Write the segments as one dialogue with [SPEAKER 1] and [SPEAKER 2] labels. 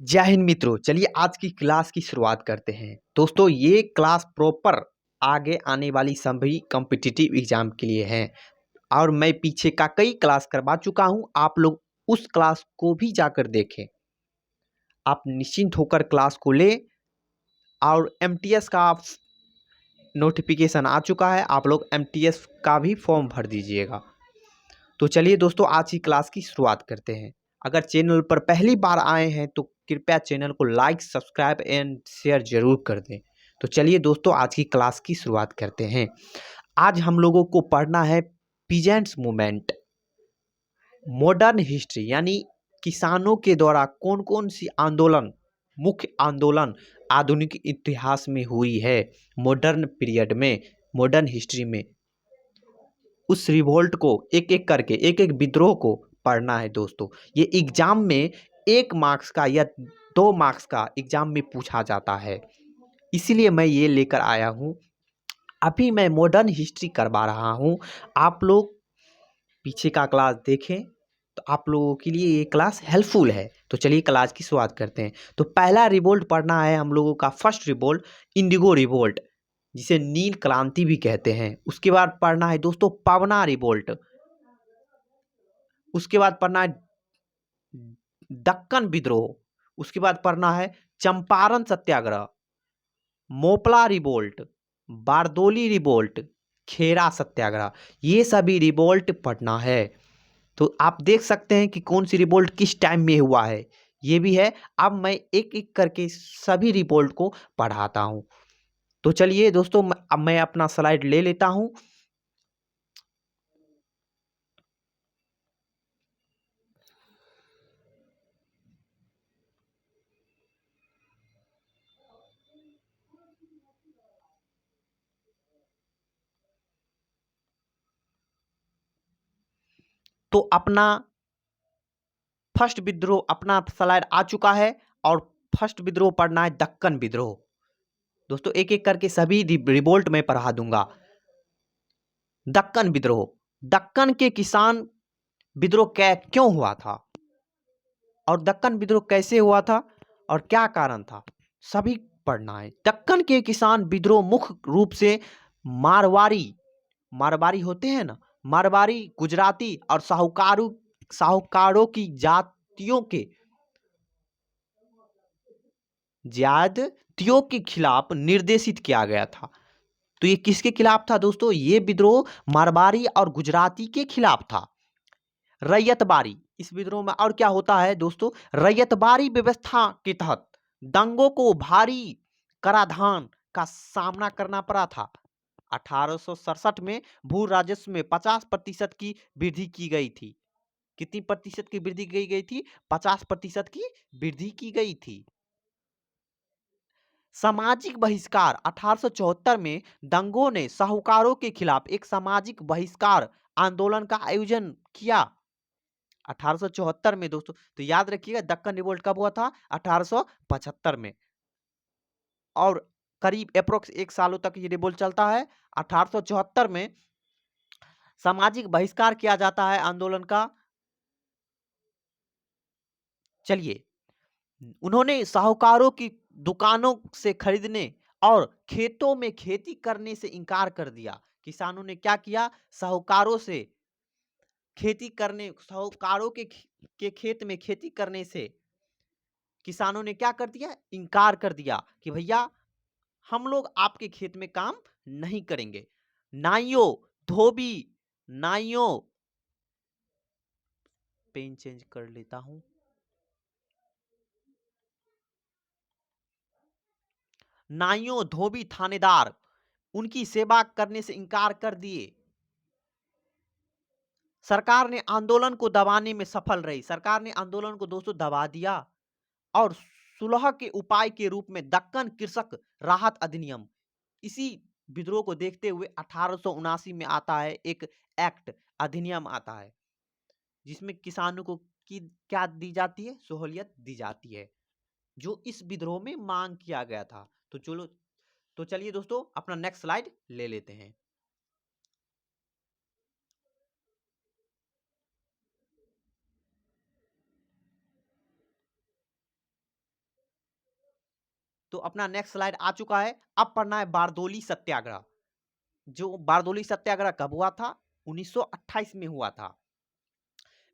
[SPEAKER 1] जय हिंद मित्रों। चलिए आज की क्लास की शुरुआत करते हैं। दोस्तों ये क्लास प्रॉपर आगे आने वाली सभी कॉम्पिटिटिव एग्जाम के लिए है और मैं पीछे का कई क्लास करवा चुका हूं। आप लोग उस क्लास को भी जाकर देखें। आप निश्चिंत होकर क्लास को ले और एमटीएस का नोटिफिकेशन आ चुका है। आप लोग एमटीएस का भी फॉर्म भर दीजिएगा। तो चलिए दोस्तों आज की क्लास की शुरुआत करते हैं। अगर चैनल पर पहली बार आए हैं तो कृपया चैनल को लाइक सब्सक्राइब एंड शेयर जरूर कर दें। तो चलिए दोस्तों आज की क्लास की शुरुआत करते हैं। आज हम लोगों को पढ़ना है पीजेंट्स मूवमेंट, मॉडर्न हिस्ट्री, यानी किसानों के द्वारा कौन कौन सी आंदोलन, मुख्य आंदोलन आधुनिक इतिहास में हुई है। मॉडर्न पीरियड में, मॉडर्न हिस्ट्री में उस रिवोल्ट को एक एक करके, एक एक विद्रोह को पढ़ना है। दोस्तों ये एग्जाम में 1 मार्क्स का या 2 मार्क्स का एग्जाम में पूछा जाता है, इसीलिए मैं ये लेकर आया हूँ। अभी मैं मॉडर्न हिस्ट्री करवा रहा हूँ। आप लोग पीछे का क्लास देखें तो आप लोगों के लिए ये क्लास हेल्पफुल है। तो चलिए क्लास की शुरुआत करते हैं। तो पहला रिवोल्ट पढ़ना है हम लोगों का, फर्स्ट रिवोल्ट इंडिगो रिवोल्ट, जिसे नील क्रांति भी कहते हैं। उसके बाद पढ़ना है दोस्तों पवना रिवोल्ट। उसके बाद पढ़ना है दक्कन विद्रोह। उसके बाद पढ़ना है चंपारण सत्याग्रह, मोपला रिवोल्ट, बारदोली रिवोल्ट, खेरा सत्याग्रह। ये सभी रिवोल्ट पढ़ना है। तो आप देख सकते हैं कि कौन सी रिवोल्ट किस टाइम में हुआ है, ये भी है। अब मैं एक एक करके सभी रिवोल्ट को पढ़ाता हूं। तो चलिए दोस्तों अब मैं अपना स्लाइड ले लेता हूं। तो अपना फर्स्ट विद्रोह, अपना स्लाइड आ चुका है और फर्स्ट विद्रोह पढ़ना है दक्कन विद्रोह। दोस्तों एक एक करके सभी रिवोल्ट में पढ़ा दूंगा। दक्कन विद्रोह, दक्कन के किसान विद्रोह क्यों हुआ था और दक्कन विद्रोह कैसे हुआ था और क्या कारण था, सभी पढ़ना है। दक्कन के किसान विद्रोह मुख्य रूप से मारवाड़ी, मारवाड़ी होते हैं ना, मारवाड़ी, गुजराती और साहूकारों की जातियों के खिलाफ निर्देशित किया गया था। तो ये किसके खिलाफ था दोस्तों? ये विद्रोह मारवाड़ी और गुजराती के खिलाफ था। रैयतबारी, इस विद्रोह में और क्या होता है दोस्तों? रैयतबारी व्यवस्था के तहत दंगों को भारी कराधान का सामना करना पड़ा था। 1867 में भू राजस्व में 50% की वृद्धि की गई थी। कितनी प्रतिशत की वृद्धि की गई थी? 50% की वृद्धि की गई थी। सामाजिक बहिष्कार, 1874 में दंगों ने साहूकारों के खिलाफ एक सामाजिक बहिष्कार आंदोलन का आयोजन किया 1874 में दोस्तों। तो याद रखिएगा दक्कन रिवोल्ट कब हुआ था? 1875 में। और करीब अप्रोक्स 1 सालों तक ये रिवोल्ट चलता है। 1874 में सामाजिक बहिष्कार किया जाता है आंदोलन का। चलिए, उन्होंने साहूकारों की दुकानों से खरीदने और खेतों में खेती करने से इनकार कर दिया। किसानों ने क्या किया? साहूकारों से खेती करने, साहूकारों के खेत में खेती करने से किसानों ने क्या कर दिया? इनकार कर दिया कि भैया हम लोग आपके खेत में काम नहीं करेंगे। नाइयों, धोबी, नाइयों, पेन चेंज कर लेता हूं। नाइयों, धोबी, थानेदार उनकी सेवा करने से इनकार कर दिए। सरकार ने आंदोलन को दबाने में सफल रही। सरकार ने आंदोलन को दोस्तों दबा दिया और सुलह के उपाय के रूप में दक्कन कृषक राहत अधिनियम, इसी विद्रोह को देखते हुए 1879 में आता है एक एक्ट, अधिनियम आता है, जिसमें किसानों को क्या दी जाती है? सहूलियत दी जाती है, जो इस विद्रोह में मांग किया गया था। तो चलिए दोस्तों अपना नेक्स्ट स्लाइड ले लेते हैं। तो अपना नेक्स्ट स्लाइड आ चुका है। अब पढ़ना है बारदोली सत्याग्रह। जो बारदोली सत्याग्रह कब हुआ था? 1928 में हुआ था।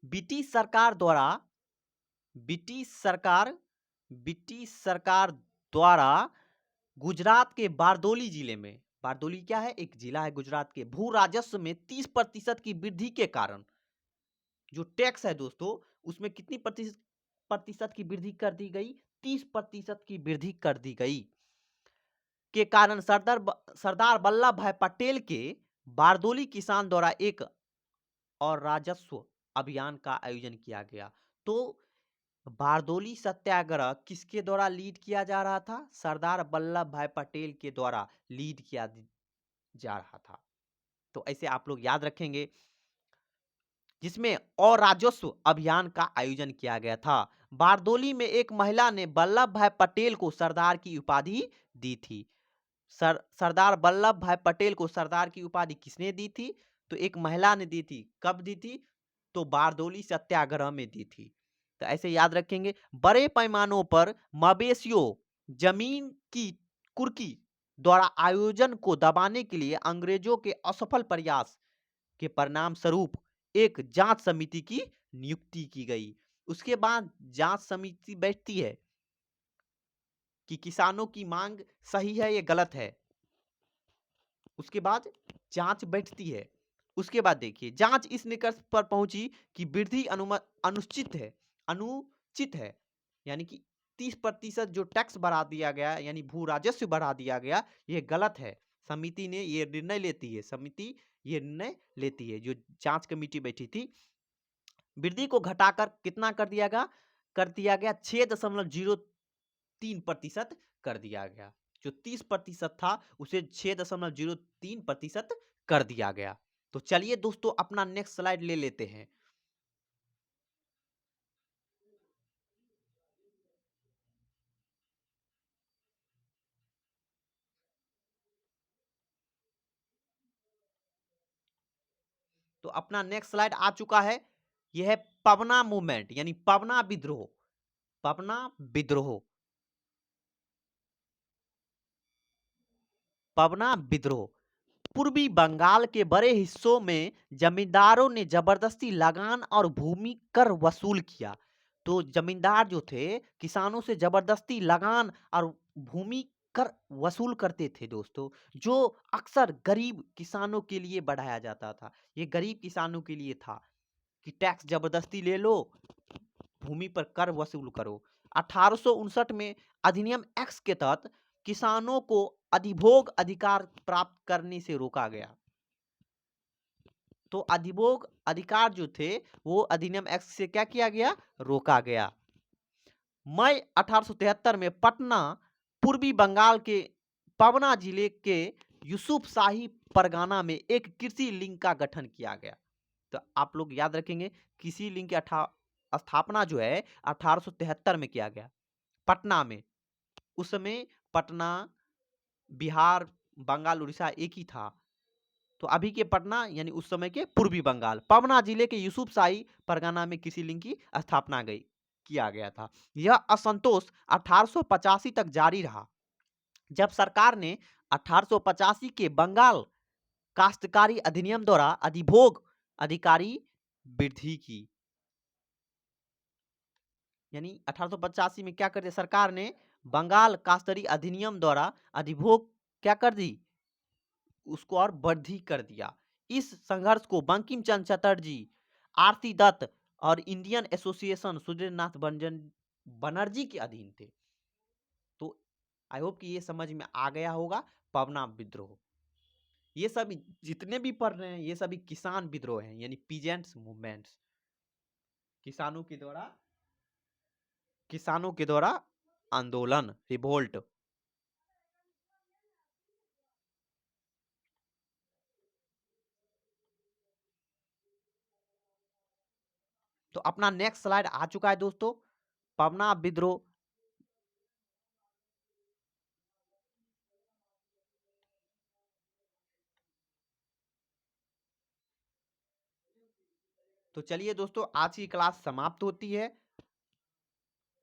[SPEAKER 1] ब्रिटिश सरकार द्वारा ब्रिटिश सरकार द्वारा गुजरात के बारदोली जिले में, बारदोली क्या है? एक जिला है गुजरात के, भू राजस्व में 30% की वृद्धि के कारण जो टैक्स है दोस्तों, उसमें कितनी प्रतिशत की वृद्धि कर दी गई? 30% की वृद्धि कर दी गई के कारण सरदार वल्लभ भाई पटेल के बारदोली किसान द्वारा एक और राजस्व अभियान का आयोजन किया गया। तो बारदोली सत्याग्रह किसके द्वारा लीड किया जा रहा था? सरदार वल्लभ भाई पटेल के द्वारा लीड किया जा रहा था। तो ऐसे आप लोग याद रखेंगे, जिसमें और राजस्व अभियान का आयोजन किया गया था। बारदोली में एक महिला ने वल्लभ भाई पटेल को सरदार की उपाधि दी थी। सरदार वल्लभ भाई पटेल को सरदार की उपाधि किसने दी थी? तो एक महिला ने दी थी। कब दी थी? तो बारदोली सत्याग्रह में दी थी। तो ऐसे याद रखेंगे। बड़े पैमानों पर मवेशियों, जमीन की कुर्की द्वारा आयोजन को दबाने के लिए अंग्रेजों के असफल प्रयास के परिणाम स्वरूप एक जांच समिति की नियुक्ति की गई। उसके बाद जांच समिति बैठती है कि किसानों की मांग सही है या गलत है। उसके बाद जांच बैठती है। उसके बाद देखिए, जांच इस निष्कर्ष पर पहुंची कि वृद्धि अनुचित है, यानी कि 30% जो टैक्स बढ़ा दिया गया, यानी भू राजस्व बढ़ा दिया गया, यह गलत है। समिति ने यह निर्णय लेती है, जो जांच कमेटी बैठी थी। वृद्धि को घटाकर कितना कर दिया गया? 6.03% कर दिया गया। जो 30% था उसे 6.03% कर दिया गया। तो चलिए दोस्तों, अपना नेक्स्ट स्लाइड ले लेते हैं। तो अपना नेक्स्ट स्लाइड आ चुका है। यह है पवना मूवमेंट, यानी पवना विद्रोह। पवना विद्रोह पवना विद्रोह पूर्वी बंगाल के बड़े हिस्सों में जमींदारों ने जबरदस्ती लगान और भूमि कर वसूल किया। तो जमींदार जो थे, किसानों से जबरदस्ती लगान और भूमि कर वसूल करते थे दोस्तों, जो अक्सर गरीब किसानों के लिए बढ़ाया जाता था। ये गरीब किसानों के लिए था कि टैक्स जबरदस्ती ले लो, भूमि पर कर वसूल करो। 1859 में अधिनियम एक्ट के तहत किसानों को अधिभोग अधिकार प्राप्त करने से रोका गया। तो अधिभोग अधिकार जो थे, वो अधिनियम एक्ट से क्या किया गया? रोका गया। मई 1873 में पटना, पूर्वी बंगाल के पवना जिले के यूसुफ शाही परगना में एक कृषि लिंग का गठन किया गया। तो आप लोग याद रखेंगे, कृषि लिंग की स्थापना जो है 1873 में किया गया, पटना में। उस समय पटना, बिहार, बंगाल, उड़ीसा एक ही था। तो अभी के पटना यानी उस समय के पूर्वी बंगाल, पवना जिले के यूसुफ शाही परगना में कृषि लिंग की स्थापना किया गया था। यह असंतोष 1885 तक जारी रहा, जब सरकार ने 1885 के बंगाल काश्तकारी अधिनियम द्वारा अधिभोग अधिकारी वृद्धि की। यानी 1885 में क्या कर दिया सरकार ने? बंगाल काश्तकारी अधिनियम द्वारा अधिभोग क्या कर दी? उसको और वृद्धि कर दिया। इस संघर्ष को बंकिम चंद्र चटर्जी, आरती दत्त और इंडियन एसोसिएशन सुरेंद्रनाथ बनर्जी के अधीन थे। तो आई होप कि ये समझ में आ गया होगा। पवना विद्रोह, ये सभी जितने भी पढ़ रहे हैं, ये सभी किसान विद्रोह हैं, यानी पीजेंट्स मूवमेंट्स, किसानों के द्वारा आंदोलन, रिवोल्ट। तो अपना नेक्स्ट स्लाइड आ चुका है दोस्तों, पवना विद्रोह। तो चलिए दोस्तों, आज की क्लास समाप्त होती है।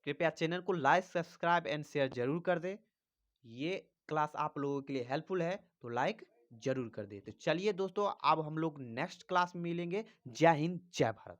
[SPEAKER 1] कृपया चैनल को लाइक, सब्सक्राइब एंड शेयर जरूर कर दें। ये क्लास आप लोगों के लिए हेल्पफुल है तो लाइक ज़रूर कर दें। तो चलिए दोस्तों, अब हम लोग नेक्स्ट क्लास में मिलेंगे। जय हिंद, जय भारत।